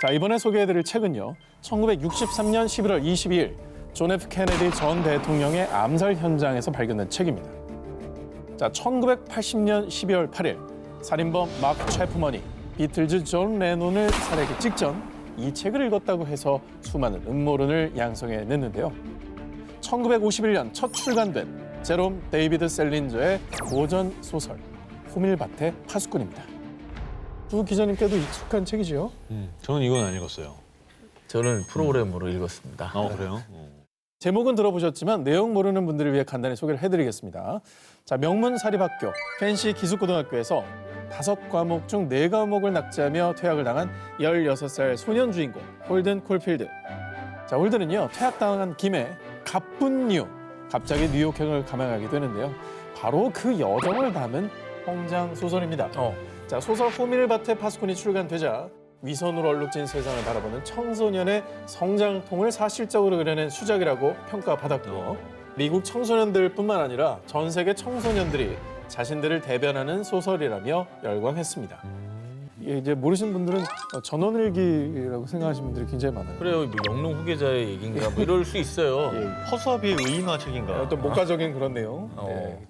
자, 이번에 소개해드릴 책은요. 1963년 11월 22일 존 F 케네디 전 대통령의 암살 현장에서 발견된 책입니다. 자, 1980년 12월 8일 살인범 마크 채프먼이 비틀즈 존 레논을 살해하기 직전 이 책을 읽었다고 해서 수많은 음모론을 양성해냈는데요. 1951년 첫 출간된 제롬 데이비드 셀린저의 고전 소설 호밀밭의 파수꾼입니다. 두 기자님께도 익숙한 책이지요? 저는 이건 안 읽었어요. 저는 프로그램으로 읽었습니다. 그래요? 제목은 들어보셨지만 내용 모르는 분들을 위해 간단히 소개를 해드리겠습니다. 자, 명문 사립학교 펜시 기숙고등학교에서 5과목 중 4과목을 낙제하며 퇴학을 당한 16살 소년 주인공 홀든 콜필드. 자, 홀든은요 퇴학당한 김에 가쁜 이유 갑자기 뉴욕행을 감행하게 되는데요. 바로 그 여정을 담은 홍장 소설입니다. 자, 소설 호밀밭의 파수꾼이 출간되자 위선으로 얼룩진 세상을 바라보는 청소년의 성장통을 사실적으로 그려낸 수작이라고 평가받았고 미국 청소년들뿐만 아니라 전 세계 청소년들이 자신들을 대변하는 소설이라며 열광했습니다. 이제 모르시는 분들은 전원일기라고 생각하시는 분들이 굉장히 많아요. 그래요. 뭐 영농 후계자의 얘기인가 뭐 이럴 수 있어요. 허수아비의 의인화 책인가? 또 목가적인 그런 내용.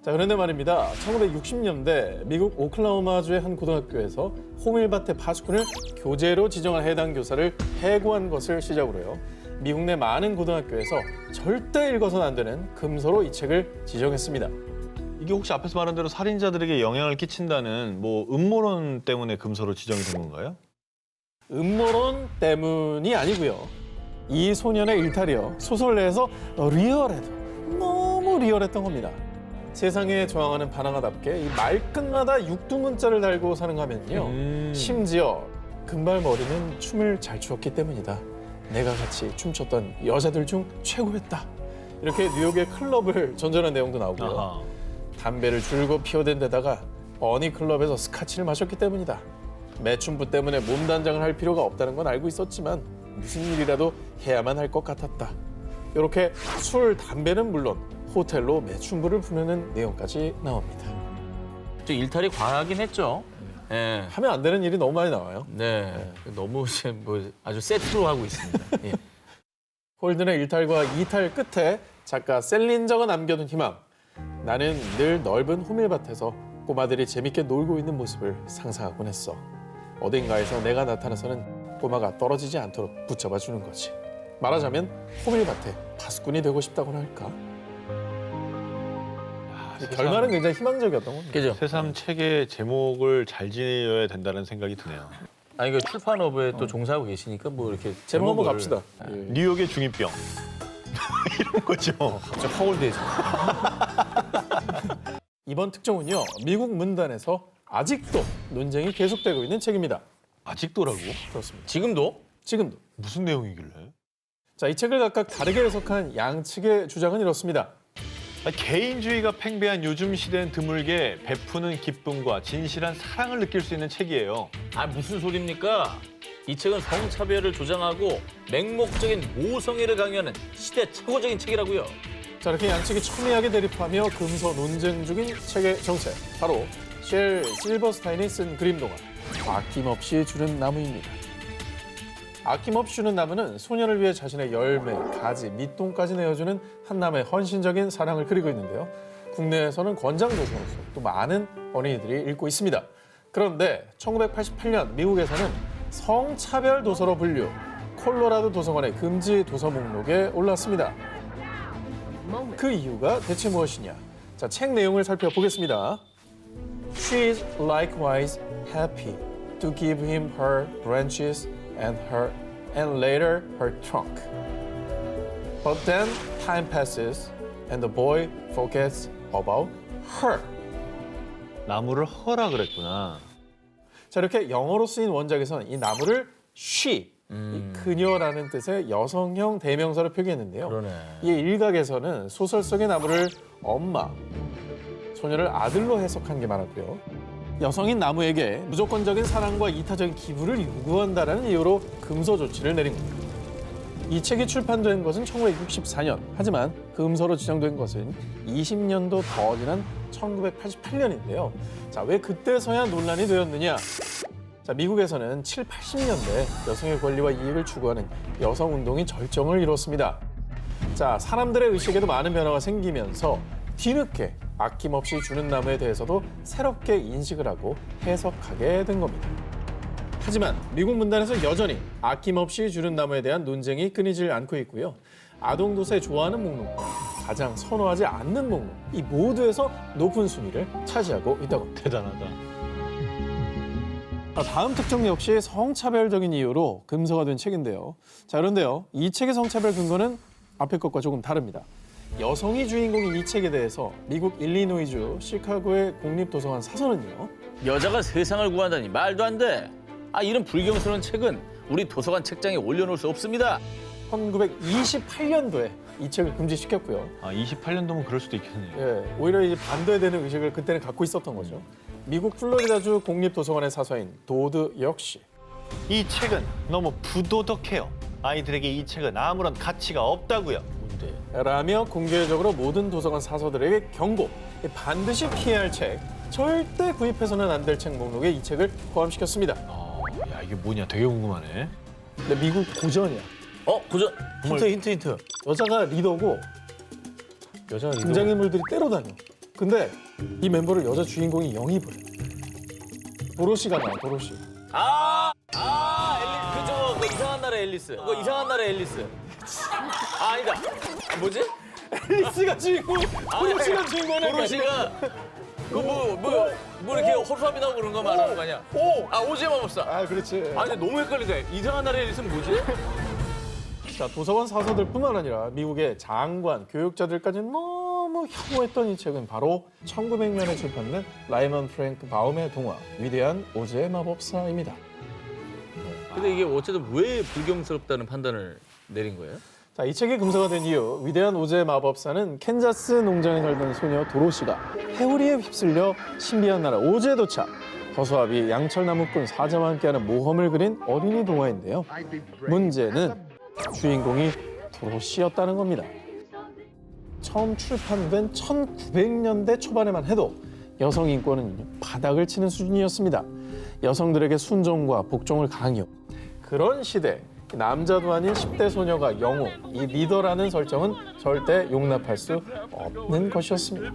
자, 그런데 말입니다. 1960년대 미국 오클라호마주의 한 고등학교에서 호밀밭의 파수꾼을 교재로 지정한 해당 교사를 해고한 것을 시작으로요. 미국 내 많은 고등학교에서 절대 읽어서는 안 되는 금서로 이 책을 지정했습니다. 이게 혹시 앞에서 말한 대로 살인자들에게 영향을 끼친다는 뭐 음모론 때문에 금서로 지정이 된 건가요? 음모론 때문이 아니고요. 이 소년의 일탈이요. 소설 내에서 리얼해도 너무 리얼했던 겁니다. 세상에 저항하는 반항아답게 이 말끝마다 육두문자를 달고 사는 가면요. 심지어 금발머리는 춤을 잘 추었기 때문이다. 내가 같이 춤췄던 여자들 중 최고였다. 이렇게 뉴욕의 클럽을 전전한 내용도 나오고요. 아하. 담배를 줄곧 피워댄 데다가 어니클럽에서 스카치를 마셨기 때문이다. 매춘부 때문에 몸단장을 할 필요가 없다는 건 알고 있었지만 무슨 일이라도 해야만 할 것 같았다. 이렇게 술, 담배는 물론 호텔로 매춘부를 부르는 내용까지 나옵니다. 좀 일탈이 과하긴 했죠. 예. 하면 안 되는 일이 너무 많이 나와요. 네. 너무 이제 뭐 아주 세트로 하고 있습니다. 예. 홀든의 일탈과 이탈 끝에 작가 셀린저가 남겨둔 희망. 나는 늘 넓은 호밀밭에서 꼬마들이 재밌게 놀고 있는 모습을 상상하곤 했어. 어딘가에서 내가 나타나서는 꼬마가 떨어지지 않도록 붙잡아 주는 거지. 말하자면 호밀밭에 파수꾼이 되고 싶다고나 할까? 결말은 굉장히 희망적이었던 겁니다. 그죠? 새삼 책의 제목을 잘 지어야 된다는 생각이 드네요. 아니 그 출판업에 또 종사하고 계시니까 뭐 이렇게 제목 한번 제목을 갑시다. 뉴욕의 중이병. 이런 거죠. 갑자기 허울대죠. 이번 특종은요. 미국 문단에서 아직도 논쟁이 계속되고 있는 책입니다. 아직도라고? 그렇습니다. 지금도? 지금도. 무슨 내용이길래? 자, 이 책을 각각 다르게 해석한 양측의 주장은 이렇습니다. 개인주의가 팽배한 요즘 시대엔 드물게 베푸는 기쁨과 진실한 사랑을 느낄 수 있는 책이에요. 아 무슨 소리입니까? 이 책은 성차별을 조장하고 맹목적인 모성애를 강요하는 시대 최고적인 책이라고요. 자, 이렇게 양측이 첨예하게 대립하며 금서 논쟁 중인 책의 정체. 바로 쉘 실버스타인이 쓴 그림동화 아낌없이 주는 나무입니다. 아낌없이 주는 나무는 소년을 위해 자신의 열매, 가지, 밑동까지 내어주는 한남의 헌신적인 사랑을 그리고 있는데요. 국내에서는 권장 도서로서 또 많은 어린이들이 읽고 있습니다. 그런데 1988년 미국에서는 성차별 도서로 분류, 콜로라도 도서관의 금지 도서 목록에 올랐습니다. 그 이유가 대체 무엇이냐? 자, 책 내용을 살펴보겠습니다. She is likewise happy to give him her branches and later her trunk. But then time passes and the boy forgets about her. 나무를 허라 그랬구나. 자, 이렇게 영어로 쓰인 원작에서는 이 나무를 she, 이 그녀라는 뜻의 여성형 대명사로 표기했는데요. 그러네. 이 일각에서는 소설 속의 나무를 엄마, 소녀를 아들로 해석한 게 많았고요. 여성인 나무에게 무조건적인 사랑과 이타적인 기부를 요구한다는 이유로 금서 조치를 내린 겁니다. 이 책이 출판된 것은 1964년. 하지만 금서로 지정된 것은 20년도 더 지난 1988년인데요. 자, 왜 그때서야 논란이 되었느냐? 자, 미국에서는 7, 80년대 여성의 권리와 이익을 추구하는 여성 운동이 절정을 이뤘습니다. 자, 사람들의 의식에도 많은 변화가 생기면서 뒤늦게 아낌없이 주는 나무에 대해서도 새롭게 인식을 하고 해석하게 된 겁니다. 하지만 미국 문단에서 여전히 아낌없이 주는 나무에 대한 논쟁이 끊이질 않고 있고요. 아동도서에 좋아하는 목록과 가장 선호하지 않는 목록, 이 모두에서 높은 순위를 차지하고 있다고 합니다. 대단하다. 다음 특종 역시 성차별적인 이유로 금서가 된 책인데요. 자, 그런데요, 이 책의 성차별 근거는 앞의 것과 조금 다릅니다. 여성이 주인공인 이 책에 대해서 미국 일리노이주 시카고의 공립도서관 사서는요. 여자가 세상을 구한다니 말도 안 돼. 이런 불경스러운 책은 우리 도서관 책장에 올려놓을 수 없습니다. 1928년도에 이 책을 금지시켰고요. 28년도면 그럴 수도 있겠네요. 예, 오히려 이제 반대에 되는 의식을 그때는 갖고 있었던 거죠. 미국 플로리다주 공립도서관의 사서인 도드 역시 이 책은 너무 부도덕해요. 아이들에게 이 책은 아무런 가치가 없다고요. 뭔데? 라며 공개적으로 모든 도서관 사서들에게 경고, 반드시 피해야 할 책, 절대 구입해서는 안 될 책 목록에 이 책을 포함시켰습니다. 야, 이게 뭐냐 되게 궁금하네. 근데 미국 고전이야. 고전. 힌트. 여자가 리더고 등장인물들이 때려 다녀. 근데 이 멤버를 여자 주인공이 영입을 해. 도로시가 나와, 도로시. 그 이상한 나라의 앨리스. 이상한 나라의 앨리스. 아니다. 뭐지? 앨리스가 주인공, 도로시가 주인공이야. 도로시가 뭐 이렇게 호수아비 나오고 그런 거 말하는 거 아니야? 오즈의 마법사. 아, 그렇지. 근데 너무 헷갈린다. 이상한 나라의 앨리스는 뭐지? 자, 도서관 사서들뿐만 아니라 미국의 장관, 교육자들까지 너무 혐오했던 이 책은 바로 1900년에 출판된 라이먼 프랭크 바움의 동화 위대한 오즈의 마법사입니다. 근데 이게 어쨌든 왜 불경스럽다는 판단을 내린 거예요? 자, 이 책이 금서가 된 이유, 위대한 오즈의 마법사는 캔자스 농장에 살던 소녀 도로시가 회오리에 휩쓸려 신비한 나라 오즈에 도착. 허수아비, 양철나무꾼, 사자와 함께하는 모험을 그린 어린이 동화인데요. 문제는 주인공이 도로시였다는 겁니다. 처음 출판된 1900년대 초반에만 해도 여성 인권은 바닥을 치는 수준이었습니다. 여성들에게 순종과 복종을 강요. 그런 시대, 남자도 아닌 10대 소녀가 영웅, 이 리더라는 설정은 절대 용납할 수 없는 것이었습니다.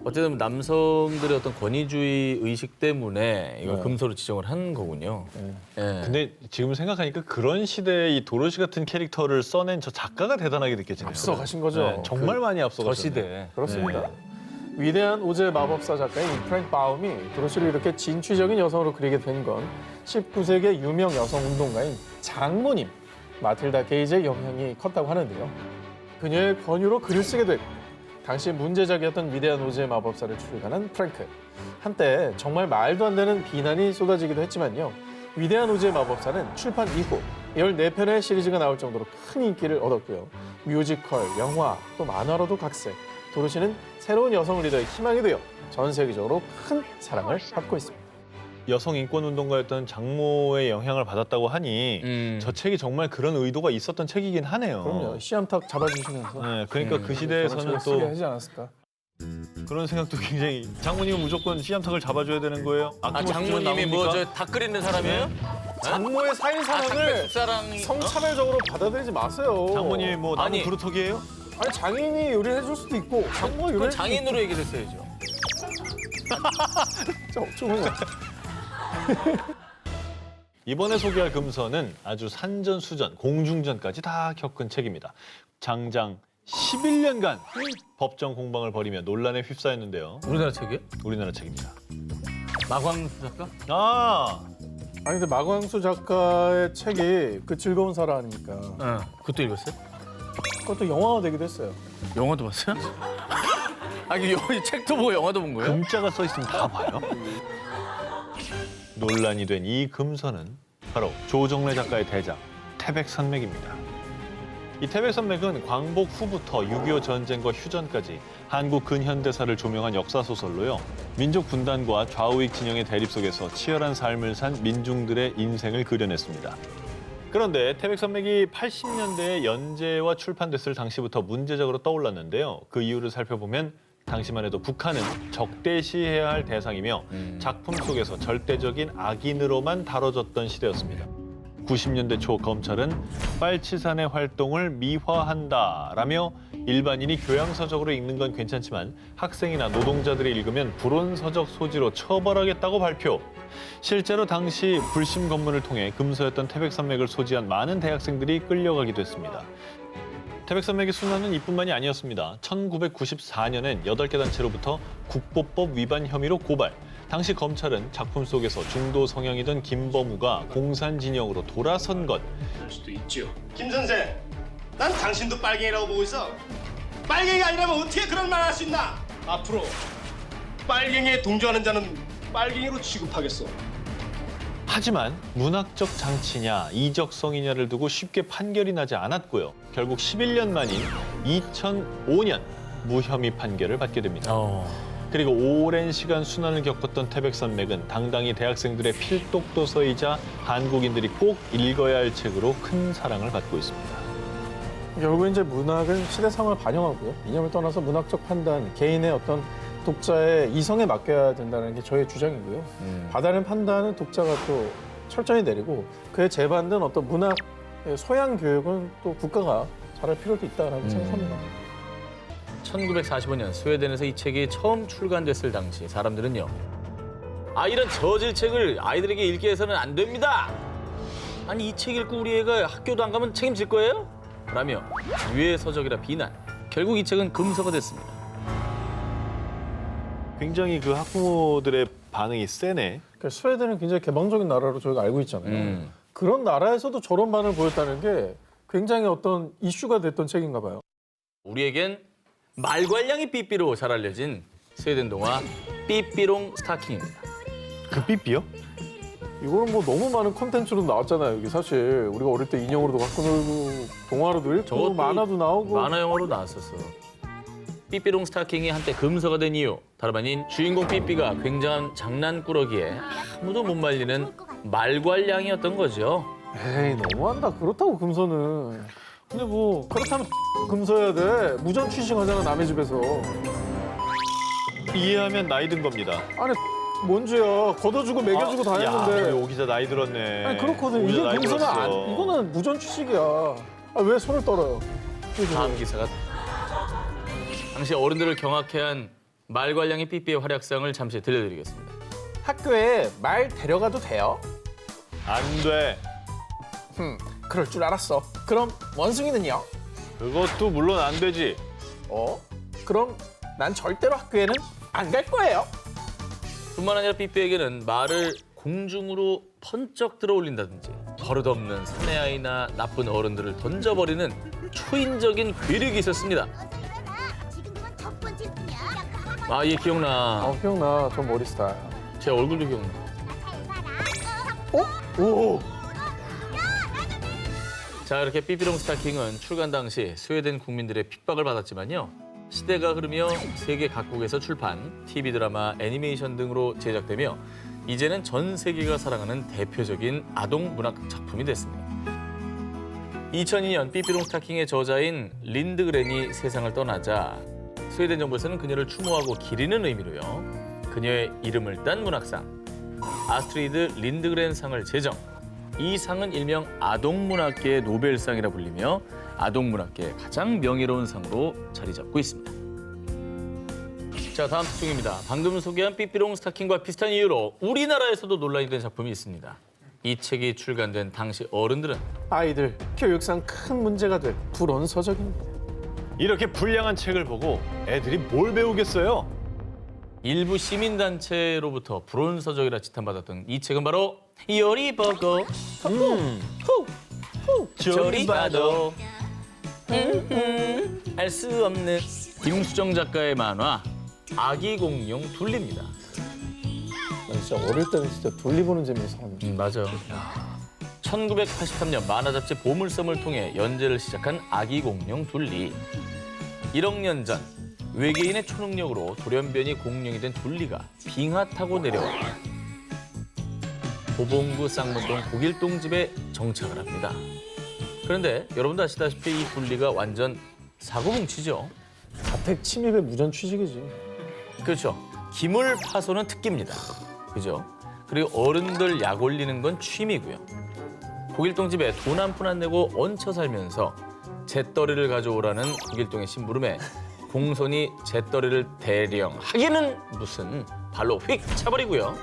어쨌든 남성들의 어떤 권위주의 의식 때문에 이걸 네. 금서로 지정을 한 거군요. 네. 예. 근데 지금 생각하니까 그런 시대에 이 도로시 같은 캐릭터를 써낸 저 작가가 대단하게 느껴지네요. 앞서가신 거죠. 네, 정말 많이 저 앞서가셨네요. 시대. 그렇습니다. 위대한 오즈의 마법사 작가인 프랭크 바움이 도로시를 이렇게 진취적인 여성으로 그리게 된 건 19세기의 유명 여성 운동가인 장모님 마틸다 게이지의 영향이 컸다고 하는데요. 그녀의 권유로 글을 쓰게 됐고 당시 문제작이었던 위대한 오즈의 마법사를 출간한 프랭크. 한때 정말 말도 안 되는 비난이 쏟아지기도 했지만요. 위대한 오즈의 마법사는 출판 이후 14편의 시리즈가 나올 정도로 큰 인기를 얻었고요. 뮤지컬, 영화, 또 만화로도 각색. 도로시는 새로운 여성 리더의 희망이 되어 전 세계적으로 큰 사랑을 받고 있습니다. 여성 인권 운동가였던 장모의 영향을 받았다고 하니 저 책이 정말 그런 의도가 있었던 책이긴 하네요. 그럼요. 씨암탉 잡아주시면서 네, 그러니까 그 시대에서는 쓰게 또 하지 않았을까? 그런 생각도 굉장히 장모님은 무조건 씨암탉을 잡아줘야 되는 거예요? 장모님이 닭 끓이는 사람이에요? 장모의 사인 사랑을 사랑이 성차별적으로 받아들이지 마세요. 장모님이 뭐 나무 아니. 그루터기예요? 아니 장인이 요리를 해줄 수도 있고 장모가 요리를 그건 장인으로 얘기를 했어야죠. 진짜 어쩌면 이번에 소개할 금서는 아주 산전수전, 공중전까지 다 겪은 책입니다. 장장 11년간 법정 공방을 벌이며 논란에 휩싸였는데요. 우리나라 책이에요? 우리나라 책입니다. 마광수 작가? 아니 근데 마광수 작가의 책이 그 즐거운 사라 아닙니까? 응. 그것도 읽었어요? 그것도 영화가 되기도 했어요. 영화도 봤어요? 이 책도 보고 영화도 본 거예요? 금자가 써 있으면 다 봐요. 논란이 된 이 금서는 바로 조정래 작가의 대작 태백산맥입니다. 이 태백산맥은 광복 후부터 6.25 전쟁과 휴전까지 한국 근현대사를 조명한 역사소설로요. 민족 분단과 좌우익 진영의 대립 속에서 치열한 삶을 산 민중들의 인생을 그려냈습니다. 그런데 태백산맥이 80년대에 연재와 출판됐을 당시부터 문제적으로 떠올랐는데요. 그 이유를 살펴보면 당시만 해도 북한은 적대시해야 할 대상이며 작품 속에서 절대적인 악인으로만 다뤄졌던 시대였습니다. 90년대 초 검찰은 빨치산의 활동을 미화한다라며 일반인이 교양서적으로 읽는 건 괜찮지만 학생이나 노동자들이 읽으면 불온서적 소지로 처벌하겠다고 발표. 실제로 당시 불심 검문을 통해 금서였던 태백산맥을 소지한 많은 대학생들이 끌려가기도 했습니다. 태백산맥의 순환은 이뿐만이 아니었습니다. 1994년엔 8개 단체로부터 국보법 위반 혐의로 고발. 당시 검찰은 작품 속에서 중도 성향이던 김범우가 공산 진영으로 돌아선 것. 수도 있죠. 김 선생, 난 당신도 빨갱이라고 보고 있어. 빨갱이가 아니라면 어떻게 그런 말 할 수 있나? 앞으로 빨갱이에 동조하는 자는 빨갱이로 취급하겠어. 하지만 문학적 장치냐 이적성이냐를 두고 쉽게 판결이 나지 않았고요. 결국 11년 만인 2005년 무혐의 판결을 받게 됩니다. 그리고 오랜 시간 순환을 겪었던 태백산맥은 당당히 대학생들의 필독도서이자 한국인들이 꼭 읽어야 할 책으로 큰 사랑을 받고 있습니다. 결국 이제 문학은 시대 상황을 반영하고요. 이념을 떠나서 문학적 판단, 개인의 어떤 독자의 이성에 맡겨야 된다는 게 저의 주장이고요. 받아낸 판단은 독자가 또 철저히 내리고 그에 재받는 어떤 문학 소양 교육은 또 국가가 잘할 필요도 있다라고 생각합니다. 1945년 스웨덴에서 이 책이 처음 출간됐을 당시 사람들은요. 이런 저질 책을 아이들에게 읽게 해서는 안 됩니다. 아니 이 책 읽고 우리 애가 학교도 안 가면 책임질 거예요? 라며 유해서적이라 비난. 결국 이 책은 금서가 됐습니다. 굉장히 그 학부모들의 반응이 세네. 그러니까 스웨덴은 굉장히 개방적인 나라로 저희가 알고 있잖아요. 그런 나라에서도 저런 반응을 보였다는 게 굉장히 어떤 이슈가 됐던 책인가 봐요. 우리에겐 말괄량이 삐삐로 잘 알려진 스웨덴 동화 삐삐롱 스타킹입니다. 그 삐삐요? 이거는 뭐 너무 많은 콘텐츠로 나왔잖아요. 이게 사실 우리가 어릴 때 인형으로도 갖고 놀고 동화로도 읽고 저것도 만화도 나오고 만화 영화로 나왔었어. 삐삐롱 스타킹이 한때 금서가 된 이유 다름 아닌 주인공 삐삐가 굉장한 장난꾸러기에 아무도 못 말리는 말괄량이었던 거죠. 에이 너무한다. 그렇다고 금서는. 근데 뭐 그렇다면 금서야 돼. 무전 취식하잖아 남의 집에서. 이해하면 나이 든 겁니다. 아니 뭔 죄야. 걷어주고 먹여주고 다 야, 했는데. 오 기자 나이 들었네. 아니 그렇거든. 오 기자 이게 나이 금서는 들었어. 이거는 무전 취식이야. 왜 손을 떨어요? 다음 기사가 당시 어른들을 경악해 한 말괄량의 삐삐의 활약상을 잠시 들려드리겠습니다. 학교에 말 데려가도 돼요? 안 돼. 그럴 줄 알았어. 그럼 원숭이는요? 그것도 물론 안 되지. 그럼 난 절대로 학교에는 안 갈 거예요. 뿐만 아니라 삐삐에게는 말을 공중으로 번쩍 들어올린다든지 버릇없는 사내아이나 나쁜 어른들을 던져버리는 초인적인 괴력이 있었습니다. 얘 기억나. 기억나. 저 머리 스타일. 제 얼굴도 기억나. 오! 자, 이렇게 삐삐롱 스타킹은 출간 당시 스웨덴 국민들의 핍박을 받았지만요. 시대가 흐르며 세계 각국에서 출판, TV 드라마, 애니메이션 등으로 제작되며 이제는 전 세계가 사랑하는 대표적인 아동 문학 작품이 됐습니다. 2002년 삐삐롱 스타킹의 저자인 린드그렌이 세상을 떠나자 스웨덴 정부에서는 그녀를 추모하고 기리는 의미로요. 그녀의 이름을 딴 문학상, 아스트리드 린드그렌 상을 제정. 이 상은 일명 아동문학계의 노벨상이라 불리며 아동문학계의 가장 명예로운 상으로 자리 잡고 있습니다. 자, 다음 특종입니다. 방금 소개한 삐삐롱 스타킹과 비슷한 이유로 우리나라에서도 논란이 된 작품이 있습니다. 이 책이 출간된 당시 어른들은 아이들 교육상 큰 문제가 될 불온서적입니다. 이렇게 불량한 책을 보고 애들이 뭘 배우겠어요? 일부 시민단체로부터 불온서적이라 지탄받았던 이 책은 바로 요리 보고 저리 봐도 알 수 없는 김수정 작가의 만화 아기 공룡 둘리입니다. 난 진짜 어릴 때는 진짜 둘리 보는 재미 있었는데. 맞아. 1983년 만화 잡지 보물섬을 통해 연재를 시작한 아기 공룡 둘리. 1억 년 전 외계인의 초능력으로 돌연변이 공룡이 된 둘리가 빙하 타고 내려와 도봉구 쌍문동 고길동 집에 정착을 합니다. 그런데 여러분도 아시다시피 이 둘리가 완전 사고뭉치죠. 자택 침입의 무전 취직이지. 그렇죠. 기물 파손은 특기입니다. 그죠? 그리고 어른들 약 올리는 건 취미고요. 고길동 집에 돈 한 푼 안 내고 얹혀 살면서 잿더리를 가져오라는 고길동의 심부름에 공손히 잿더리를 대령 하기는 무슨 발로 휙 차버리고요.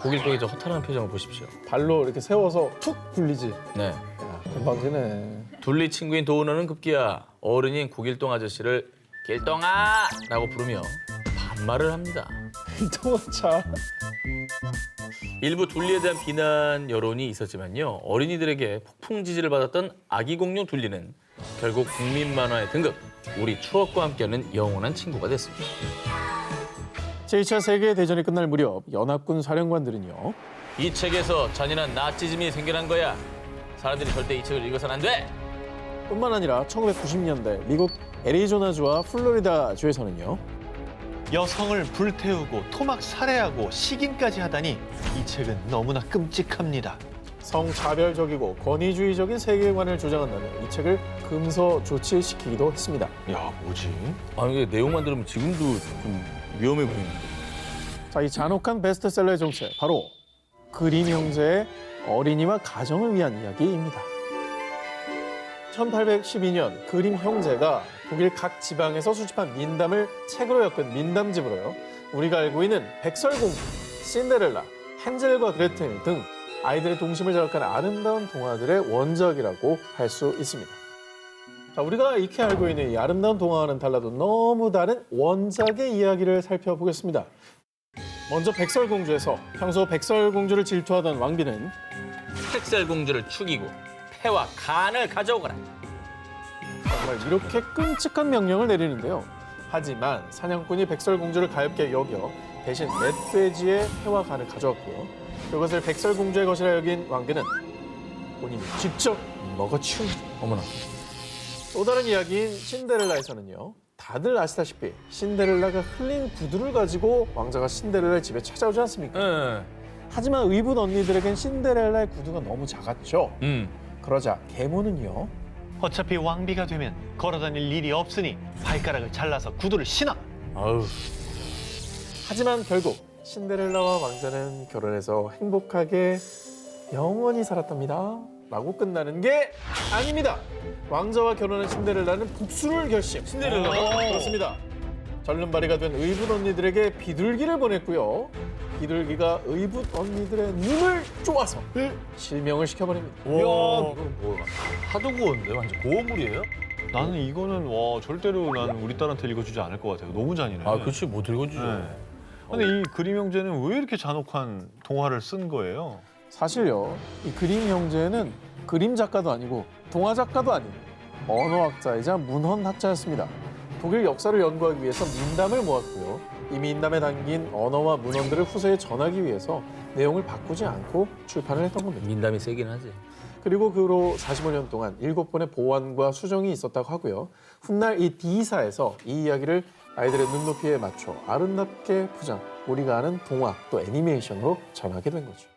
고길동의 저 허탈한 표정을 보십시오. 발로 이렇게 세워서 툭 굴리지. 네. 야, 금방지네. 둘리 친구인 도은호는 급기야 어른인 고길동 아저씨를 길동아! 라고 부르며 반말을 합니다. 일동차. 일부 둘리에 대한 비난 여론이 있었지만요. 어린이들에게 폭풍 지지를 받았던 아기 공룡 둘리는 결국 국민 만화의 등극, 우리 추억과 함께하는 영원한 친구가 됐습니다. 제2차 세계대전이 끝날 무렵 연합군 사령관들은요. 이 책에서 잔인한 나치즘이 생겨난 거야. 사람들이 절대 이 책을 읽어서는 안 돼. 뿐만 아니라 1990년대 미국 애리조나주와 플로리다주에서는요. 여성을 불태우고 토막 살해하고 식인까지 하다니 이 책은 너무나 끔찍합니다. 성차별적이고 권위주의적인 세계관을 주장한다며 이 책을 금서 조치시키기도 했습니다. 야, 뭐지? 아, 이게 내용만 들으면 지금도 좀 위험해 보이는데. 자, 이 잔혹한 베스트셀러의 정체, 바로 그림 형제의 어린이와 가정을 위한 이야기입니다. 1812년 그림 형제가 독일 각 지방에서 수집한 민담을 책으로 엮은 민담집으로요. 우리가 알고 있는 백설공주, 신데렐라, 헨젤과 그레텔 등 아이들의 동심을 자극하는 아름다운 동화들의 원작이라고 할 수 있습니다. 자, 우리가 익히 알고 있는 이 아름다운 동화와는 달라도 너무 다른 원작의 이야기를 살펴보겠습니다. 먼저 백설공주에서 평소 백설공주를 질투하던 왕비는 백설공주를 죽이고 패와 간을 가져오거라. 정말 이렇게 끔찍한 명령을 내리는데요. 하지만 사냥꾼이 백설공주를 가엾게 여겨 대신 멧돼지의 폐와 간을 가져왔고요. 그것을 백설공주의 것이라 여긴 왕비는 본인이 직접 먹어치웁니다. 어머나. 또 다른 이야기인 신데렐라에서는요. 다들 아시다시피 신데렐라가 흘린 구두를 가지고 왕자가 신데렐라의 집에 찾아오지 않습니까? 응. 하지만 의붓 언니들에겐 신데렐라의 구두가 너무 작았죠. 그러자 계모는요. 어차피 왕비가 되면 걸어다닐 일이 없으니 발가락을 잘라서 구두를 신어. 아우. 하지만 결국 신데렐라와 왕자는 결혼해서 행복하게 영원히 살았답니다. 라고 끝나는 게 아닙니다. 왕자와 결혼한 신데렐라는 복수를 결심. 신데렐라가? 그렇습니다. 절름발이가 된 의붓 언니들에게 비둘기를 보냈고요. 비둘기가 의붓 언니들의 눈을 쪼아서 실명을 시켜버립니다. 와, 이건 뭐야? 하도 고운데 완전 고어물이에요? 나는 이거는 와 절대로 난 우리 딸한테 읽어주지 않을 것 같아요. 너무 잔인해. 아, 그렇지 못 읽어주죠. 네. 근데 이 그림 형제는 왜 이렇게 잔혹한 동화를 쓴 거예요? 사실요, 이 그림 형제는 그림 작가도 아니고 동화 작가도 아닌 언어학자이자 문헌학자였습니다. 독일 역사를 연구하기 위해서 민담을 모았고요. 이 민담에 담긴 언어와 문헌들을 후세에 전하기 위해서 내용을 바꾸지 않고 출판을 했던 겁니다. 민담이 세긴 하지. 그리고 그 후로 45년 동안 7번의 보완과 수정이 있었다고 하고요. 훗날 이 D사에서 이 이야기를 아이들의 눈높이에 맞춰 아름답게 포장, 우리가 아는 동화 또 애니메이션으로 전하게 된 거죠.